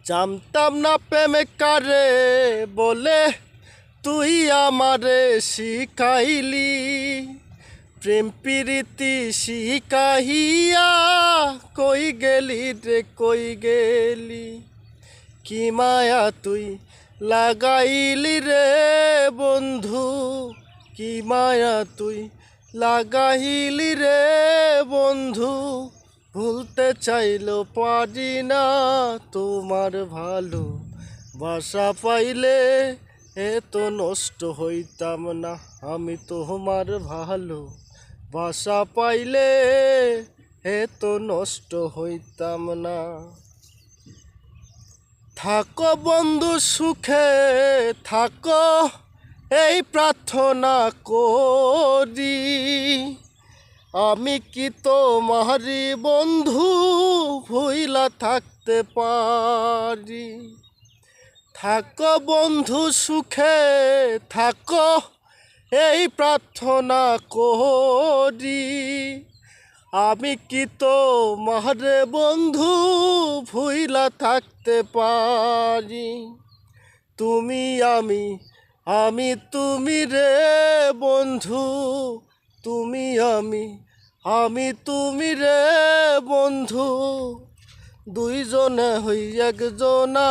জানতাম না প্রেম কারে বলে তুই আমারে শিখাইলি, প্রেম প্রীতি শিখাইয়া কই গেলি রে কই গেলি। কি মায়া তুই লাগাইলি রে বন্ধু, কি মায়া তুই লাগাইলি রে বন্ধু। ভুলতে চাইলেও পারি না তোমার ভালো বাসা পাইলে এত নষ্ট হইতাম না। আমি তোমার ভালো বাসা পাইলে এত নষ্ট হইতাম না। থাকো বন্ধু সুখে থাকো এই প্রার্থনা করি, আমি কি তোমারি বন্ধু ভুইলা থাকতে পারি। থাকো বন্ধু সুখে থাকো এই প্রার্থনা করি, আমি কি তোমারে বন্ধু ভুইলা থাকতে পারি। তুমি আমি তুমি রে বন্ধু, তুমি আমি তুমি রে বন্ধু, দুইজনে হই একজনা।